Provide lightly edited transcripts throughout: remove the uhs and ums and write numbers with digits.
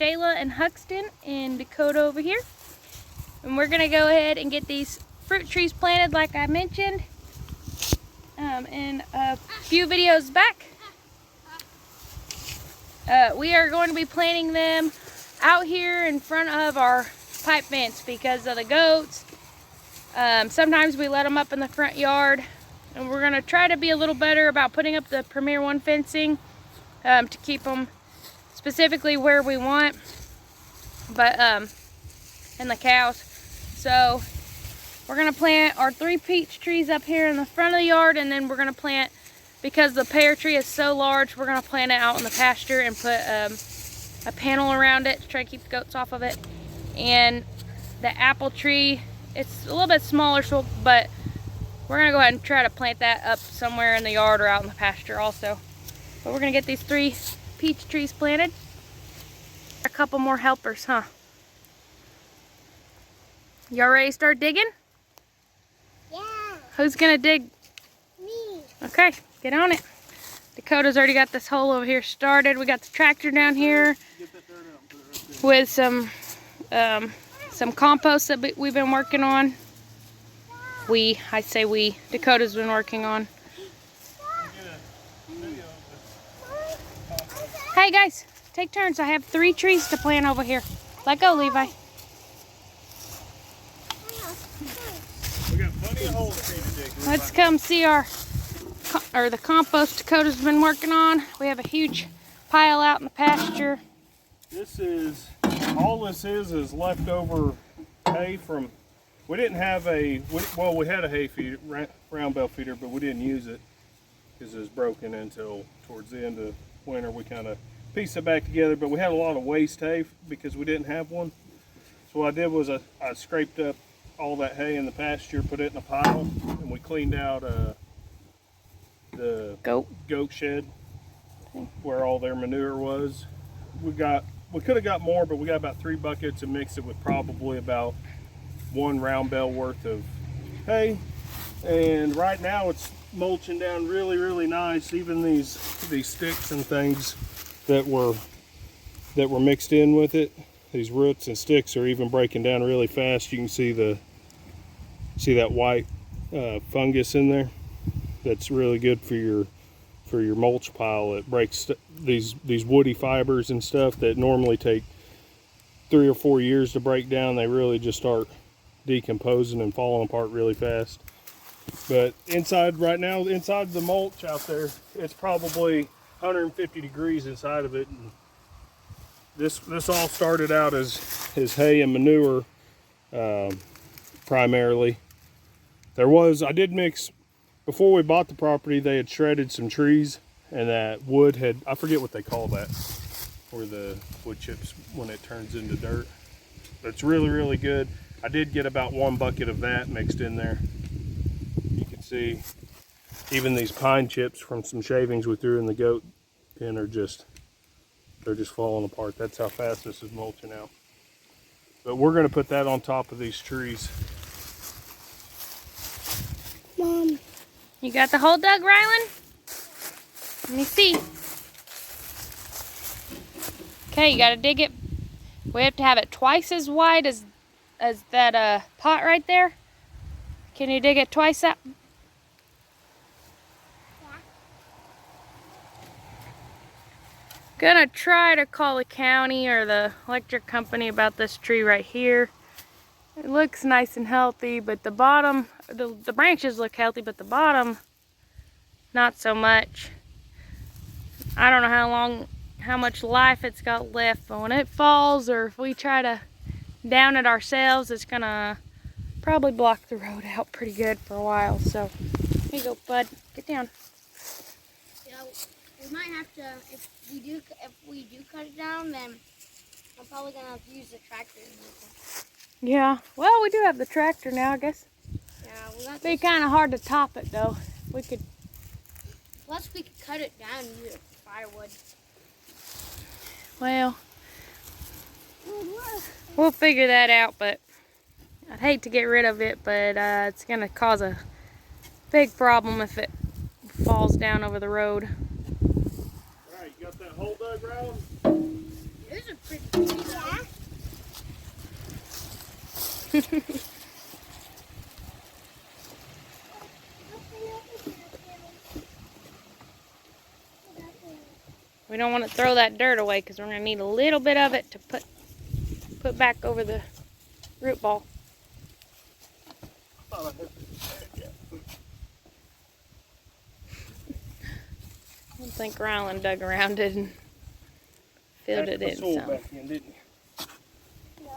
Shayla and Huxton and Dakota over here. And we're gonna go ahead and get these fruit trees planted like I mentioned in a few videos back. We are going to be planting them out here in front of our pipe fence because of the goats. Sometimes we let them up in the front yard, and we're going to try to be a little better about putting up the Premier One fencing to keep them specifically where we want, but and the cows. So we're going to plant our 3 peach trees up here in the front of the yard, and then we're going to plant, because the pear tree is so large, we're going to plant it out in the pasture and put a panel around it to try to keep the goats off of it. And the apple tree, it's a little bit smaller, so but we're going to go ahead and try to plant that up somewhere in the yard or out in the pasture also. But we're going to get these 3 peach trees planted. A couple more helpers, huh? Y'all ready to start digging? Yeah. Who's going to dig? Me. Okay, get on it. Dakota's already got this hole over here started. We got the tractor down here with some compost that we've been working on. I say we, Dakota's been working on. Hey guys, take turns. I have 3 trees to plant over here. Let go, Levi. We got plenty of holes for you to dig. Let's come see the compost Dakota's been working on. We have a huge pile out in the pasture. This is, all this is leftover hay from, we didn't have we had a hay feeder, round bale feeder, but we didn't use it because it was broken until towards the end of winter. We kind of pieced it back together, but we had a lot of waste hay because we didn't have one. So what I did was I scraped up all that hay in the pasture, put it in a pile, and we cleaned out the goat shed where all their manure was. We could have got more, but we got about 3 buckets and mixed it with probably about 1 round bale worth of hay. And right now it's mulching down really, really nice. Even these sticks and things that were mixed in with it, these roots and sticks are even breaking down really fast. You can see that white fungus in there. That's really good for your mulch pile. It breaks these woody fibers and stuff that normally take 3 or 4 years to break down. They really just start decomposing and falling apart really fast. But inside right now, inside the mulch out there, it's probably 150 degrees inside of it. And this all started out as hay and manure primarily. I did mix. Before we bought the property, they had shredded some trees, and that wood had, I forget what they call that, where the wood chips when it turns into dirt. It's really, really good. I did get about 1 bucket of that mixed in there. You can see even these pine chips from some shavings we threw in the goat pen they're just falling apart. That's how fast this is mulching out. But we're going to put that on top of these trees. Mom. You got the hole dug, Rylan? Let me see. Okay, you got to dig it. We have to have it twice as wide as that pot right there. Can you dig it twice that? Yeah. Gonna try to call the county or the electric company about this tree right here. It looks nice and healthy, but the bottom, the branches look healthy, but the bottom, not so much. I don't know how much life it's got left, but when it falls, or if we try to down it ourselves, it's gonna probably block the road out pretty good for a while. So here you go, bud, get down. Yeah, we might have to, if we do cut it down, then I'm probably gonna have to use the tractor. Yeah, well, we do have the tractor now, I guess. Yeah, we got. It'd be kind of hard to top it though. We could. Plus, we could cut it down and use it for firewood. Well, we'll figure that out, but I'd hate to get rid of it, but it's gonna cause a big problem if it falls down over the road. All right, you got that hole dug, Rylan? Those are pretty. We don't want to throw that dirt away because we're going to need a little bit of it to put back over the root ball. I I think Rylan dug around it and filled it in some. Back in, didn't you? No.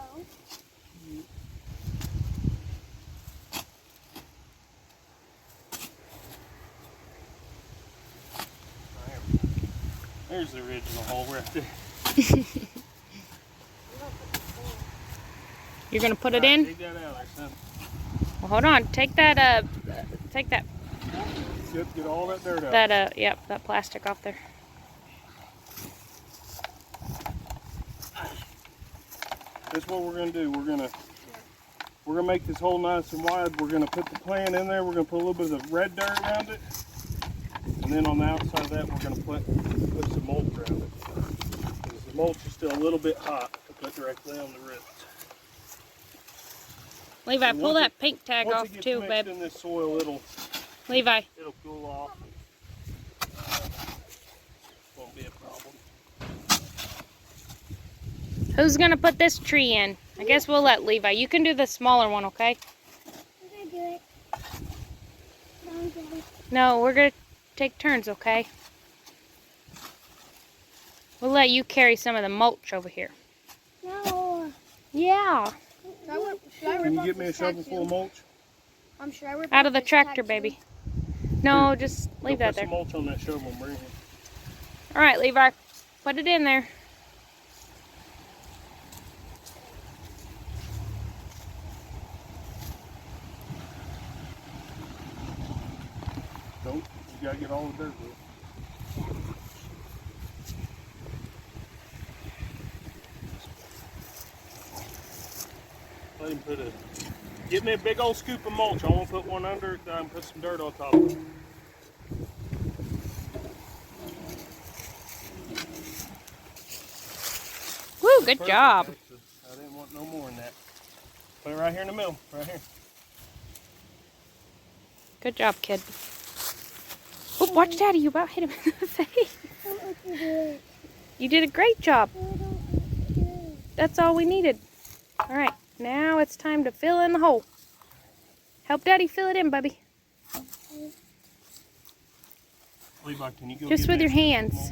There's the original hole right there. You're going to put it in? Dig that out there, son. Well, hold on. Take that, Get all that dirt out. yep, that plastic off there. That's what we're gonna do. We're gonna make this hole nice and wide. We're gonna put the plant in there. We're gonna put a little bit of red dirt around it, and then on the outside of that, we're gonna put some mulch around it. Because the mulch is still a little bit hot to put directly on the roots. Levi, And pull once that pink tag Once off it gets too, mixed babe. in this soil, it'll Levi. cool off. Won't be a problem. Who's going to put this tree in? I guess we'll let Levi. You can do the smaller one, okay? I'm gonna do it. Don't do it. No, we're going to take turns, okay? We'll let you carry some of the mulch over here. No. Yeah. Can you get me a shovel full of mulch? I'm sure I rip Out off of the this tractor, tattoo. baby. No, just leave Go that put there. some mulch on that shovel and bring it. All right, Levi. Put it in there. Don't. You gotta get all the dirt with it. Let him put a. Get me a big old scoop of mulch. I want to put one under it and put some dirt on top of it. Woo, good Perfect, job. actually. I didn't want no more than that. Put it right here in the middle, right here. Good job, kid. Oh, watch Daddy. You about hit him in the face. Don't let me do it. You did a great job. No, don't let me do it. That's all we needed. All right, now it's time to fill in the hole. Help Daddy fill it in, Bubby. Levi, can you go Just get with me your a scoop of hands. mulch?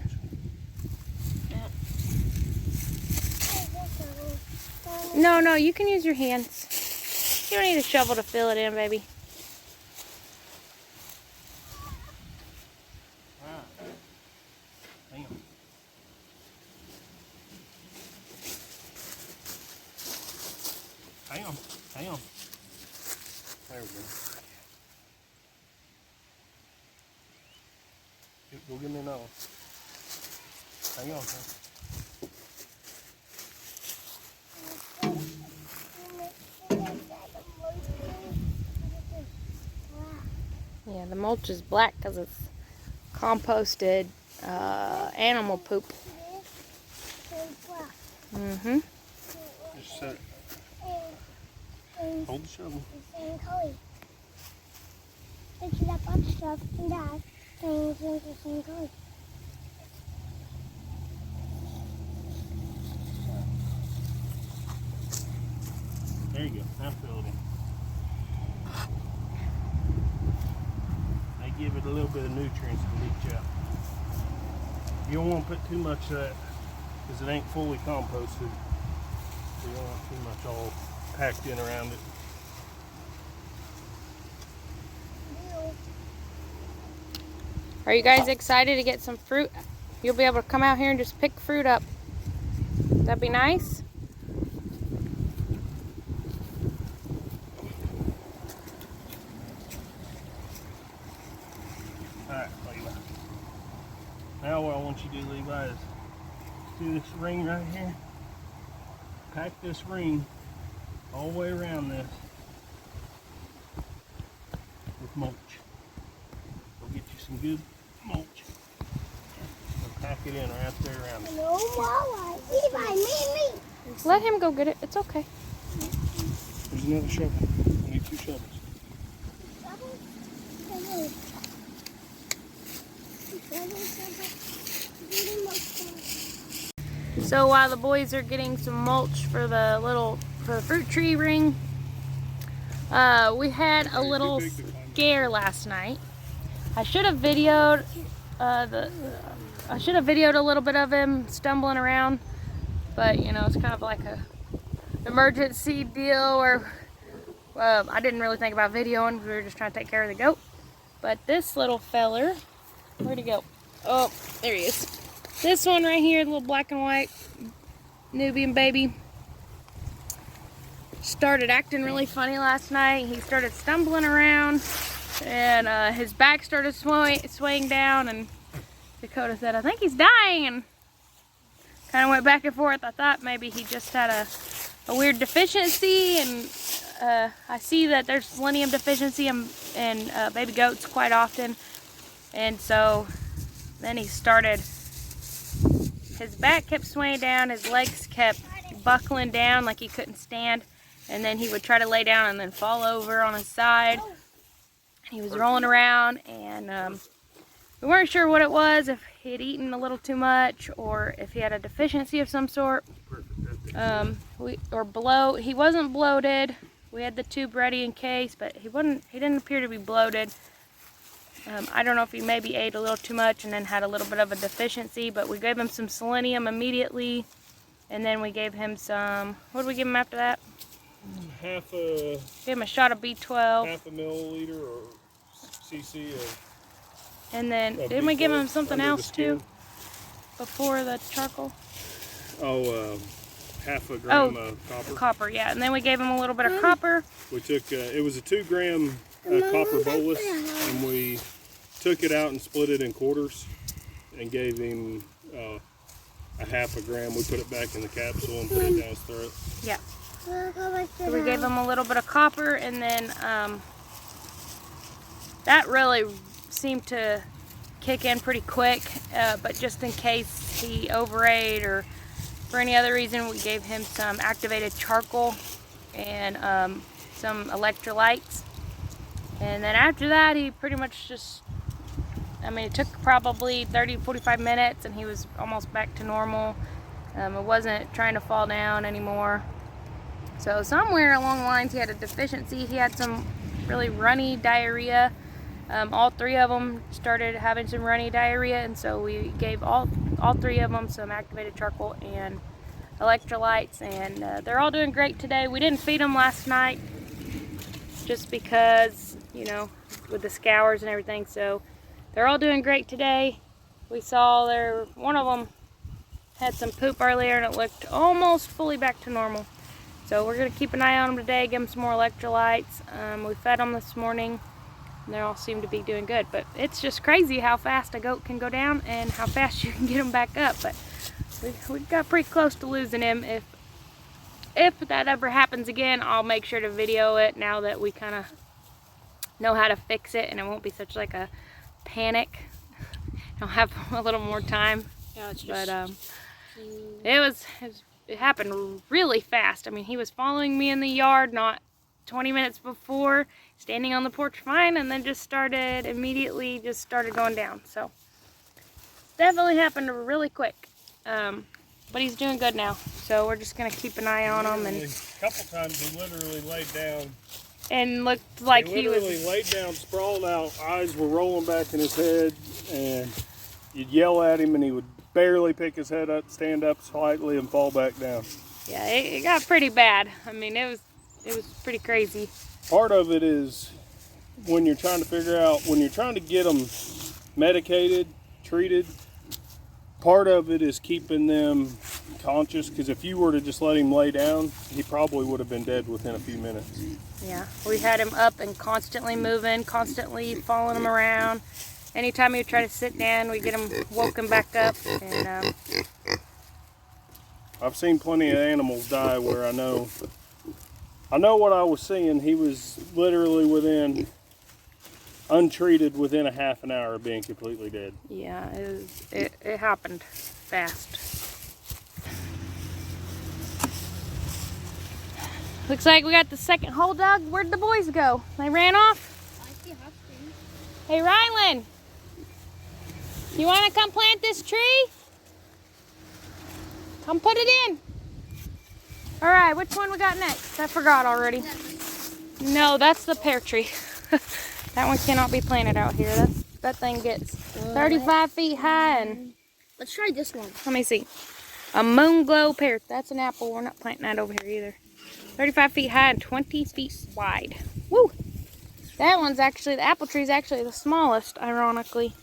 No, you can use your hands. You don't need a shovel to fill it in, baby. Hang on. Hang on. There we go. Go give me another one. Hang on, son. Yeah, the mulch is black because it's composted animal poop. Mm-hmm. Just set it. Hold the shovel. Same color. Pick it up on stuff and that. Things are the same color. There you go. Now fill it in. They give it a little bit of nutrients to leach out. You don't want to put too much of that because it ain't fully composted. So you don't want too much all packed in around it. Are you guys excited to get some fruit? You'll be able to come out here and just pick fruit up. That'd be nice. Alright, Levi. Now what I want you to do, Levi, is do this ring right here. Pack this ring all the way around this with mulch. Go get you some good mulch. And pack it in right there around it. No, Mama. Levi, me. Let him go get it. It's okay. You Use another shovel. I need 2 shovels. So while the boys are getting some mulch for the fruit tree ring, we had a little scare last night. I should have videoed a little bit of him stumbling around, but you know, it's kind of like a emergency deal where I didn't really think about videoing. We were just trying to take care of the goat. But this little feller, where'd he go? Oh, there he is. This one right here, the little black and white Nubian baby, started acting really funny last night. He started stumbling around, and his back started swaying down, and Dakota said, "I think he's dying," and kind of went back and forth. I thought maybe he just had a weird deficiency, and I see that there's selenium deficiency in baby goats quite often, and so then he started, his back kept swaying down, his legs kept buckling down like he couldn't stand, and then he would try to lay down and then fall over on his side. He was rolling around, and we weren't sure what it was, if he had eaten a little too much or if he had a deficiency of some sort. He wasn't bloated. We had the tube ready in case, but he didn't appear to be bloated. I don't know if he maybe ate a little too much and then had a little bit of a deficiency, but we gave him some selenium immediately, and then we gave him some, what did we give him after that? Gave him a shot of B12. Half a milliliter or cc of, and then didn't we give him something else too before the charcoal? Half a gram of copper. Copper, yeah. And then we gave him a little bit of copper. We took, it was a 2 gram copper bolus, and we took it out and split it in quarters and gave him a half a gram. We put it back in the capsule and put it down his throat. Yeah. So we gave him a little bit of copper, and then that really seemed to kick in pretty quick, but just in case he overate or for any other reason, we gave him some activated charcoal and some electrolytes. And then after that, he pretty much just, I mean, it took probably 30 to 45 minutes and he was almost back to normal. It wasn't trying to fall down anymore. So somewhere along the lines, he had a deficiency. He had some really runny diarrhea. All 3 of them started having some runny diarrhea, and so we gave all 3 of them some activated charcoal and electrolytes, and they're all doing great today. We didn't feed them last night just because, you know, with the scours and everything, so they're all doing great today. We saw one of them had some poop earlier and it looked almost fully back to normal. So we're going to keep an eye on them today, give them some more electrolytes. We fed them this morning. And they all seem to be doing good, but it's just crazy how fast a goat can go down and how fast you can get him back up. But we got pretty close to losing him. If that ever happens again, I'll make sure to video it now that we kind of know how to fix it, and it won't be such like a panic. I'll have a little more time. Yeah, it's just, but it happened really fast. I mean, he was following me in the yard not 20 minutes before, standing on the porch fine, and then immediately started going down. So definitely happened really quick, but he's doing good now, so we're just gonna keep an eye on him. And a couple times he literally laid down and looked like he was literally laid down, sprawled out, eyes were rolling back in his head, and you'd yell at him and he would barely pick his head up, stand up slightly, and fall back down. Yeah, it got pretty bad. I mean, it was pretty crazy. Part of it is when you're trying to get them medicated, treated, part of it is keeping them conscious, because if you were to just let him lay down, he probably would have been dead within a few minutes. Yeah, we had him up and constantly moving, constantly following him around. Anytime he would try to sit down, we get him woken back up. And I've seen plenty of animals die where I know what I was seeing. He was literally untreated within a half an hour of being completely dead. Yeah, it happened fast. Looks like we got the second hole dug. Where'd the boys go? They ran off? I see Hudson. Hey, Rylan. You want to come plant this tree? Come put it in. All right, which one we got next? I forgot already. No, that's the pear tree. That one cannot be planted out here. That thing gets 35 feet high and Let's try this one. let me see. A moon glow pear. That's an apple. We're not planting that over here either. 35 feet high and 20 feet wide. Woo! That one's actually, the apple tree is actually the smallest, ironically.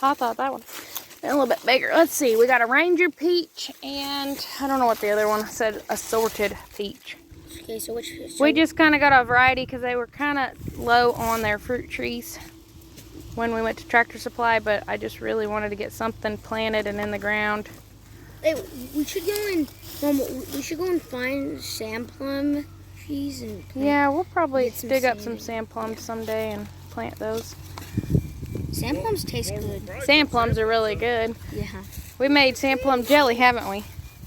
I thought that one was a little bit bigger. Let's see. We got a Ranger peach and I don't know what the other one said, assorted peach. Okay, so which? We just kind of got a variety because they were kind of low on their fruit trees when we went to Tractor Supply, but I just really wanted to get something planted and in the ground. Hey, we should go and find sand plum trees and plant. Yeah, we'll probably Get some dig up some sand. sand plums someday and plant those. Sand plums taste good. Sand plums are really good. Yeah. We made sand plum jelly, haven't we?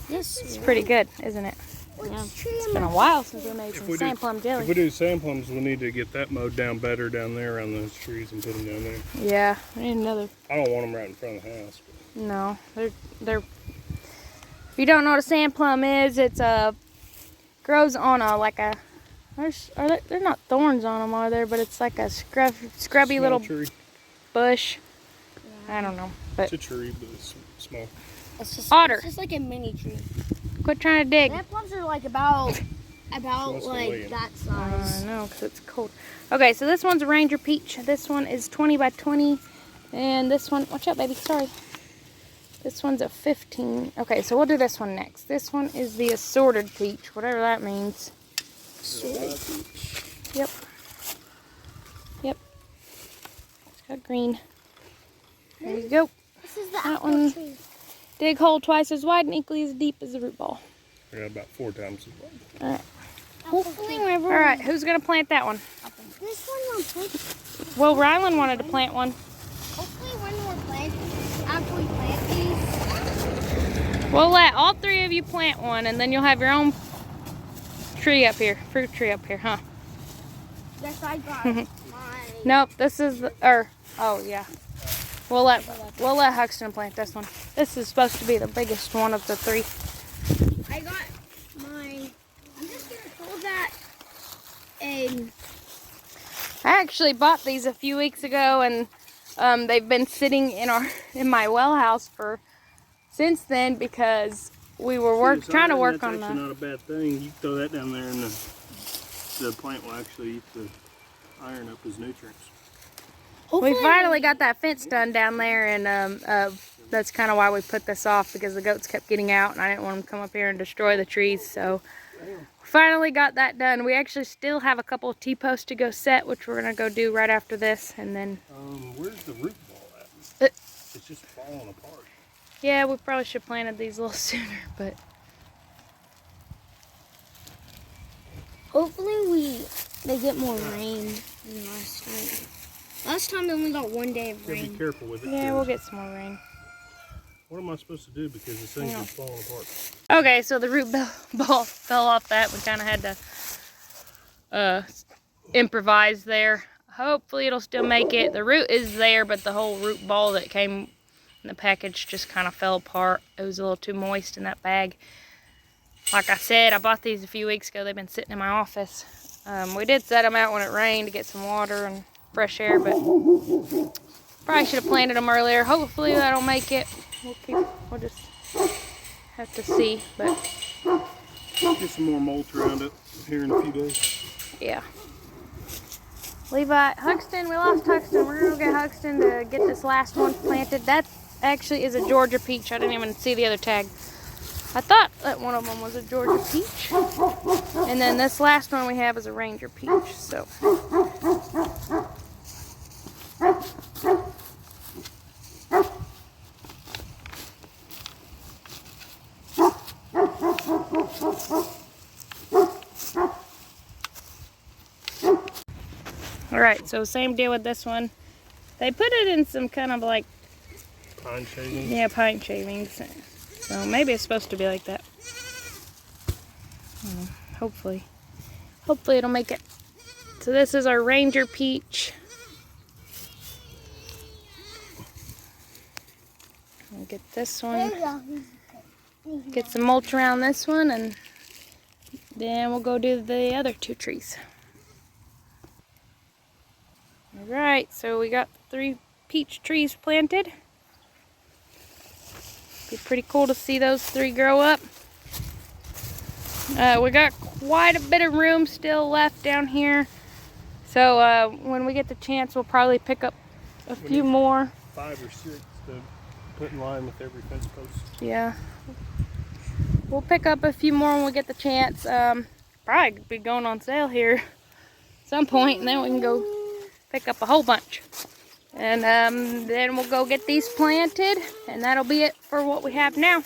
Yes. It's pretty good, isn't it? Yeah. It's been a while since we made some we sand plum If jelly. we do sand plums, we need to get that mowed down better down there around those trees and put them down there. Yeah, we need another. I don't want them right in front of the house. No, they're. If you don't know what a sand plum is, it's grows on they're not thorns on them, are there? But it's like a scrubby Small little tree. bush. I don't know, but It's a tree, but it's small. Otter. It's just like a mini tree. quit trying to dig. Sand plums are like about What's the like weight? that I size. know, because it's cold. Okay, so this one's a Ranger peach. This one is 20 by 20. And this one, watch out, baby, sorry. This one's a 15. Okay, so we'll do this one next. This one is the assorted peach, whatever that means. Yep. Yep. It's got green. There you go. This is the That apple one- tree. Dig hole twice as wide and equally as deep as the root ball. Yeah, about 4 times as wide. All right. Hopefully, All right, who's going to plant that one? This one will put. Well, Rylan wanted to plant one. Hopefully, when we're planting, after we plant these. We'll let all 3 of you plant one, and then you'll have your own tree up here, fruit tree up here, huh? Yes, I got mine. Nope, this is oh yeah. We'll let Huxton plant this one. This is supposed to be the biggest one of the 3. I got mine. I'm just gonna hold that. And I actually bought these a few weeks ago, and they've been sitting in my well house since then because we were trying to work on That's actually not a bad thing. You throw that down there, and the plant will actually eat the iron up as nutrients. We finally got that fence done down there, and that's kind of why we put this off, because the goats kept getting out, and I didn't want them to come up here and destroy the trees. So finally got that done. We actually still have a couple of T-posts to go set, which we're gonna go do right after this, and then Where's the root ball at? It's just falling apart. yeah, we probably should have planted these a little sooner, but hopefully they get more rain than last time. Last time they only got 1 day of Gotta be rain. careful with it. yeah, 'cause we'll get some more rain. What am I supposed to do, because this thing's just falling apart? Okay, so the root ball fell off that. We kind of had to improvise there. Hopefully it'll still make it. The root is there, but the whole root ball that came in the package just kind of fell apart. It was a little too moist in that bag. Like I said, I bought these a few weeks ago. They've been sitting in my office. We did set them out when it rained to get some water and fresh air, but probably should have planted them earlier. Hopefully that'll make it. We'll just have to see, but Get some more mulch around it here in a few days. yeah. Levi, Huxton, we lost Huxton. We're gonna go get Huxton to get this last one planted. That actually is a Georgia peach. I didn't even see the other tag. I thought that one of them was a Georgia peach. And then this last one we have is a Ranger peach, so. Alright, so same deal with this one. They put it in some kind of like, Pine shavings. yeah, pine shavings. So maybe it's supposed to be like that. Hopefully. Hopefully it'll make it. So this is our Ranger peach. I'll get this one. Get some mulch around this one, and then we'll go do the other 2 trees. Alright, so we got 3 peach trees planted. Be pretty cool to see those 3 grow up. We got quite a bit of room still left down here. So when we get the chance, we'll probably pick up a few more. 5 or 6 to put in line with every fence post. Yeah. We'll pick up a few more when we get the chance. Probably be going on sale here at some point, and then we can go pick up a whole bunch. And then we'll go get these planted, and that'll be it for what we have now.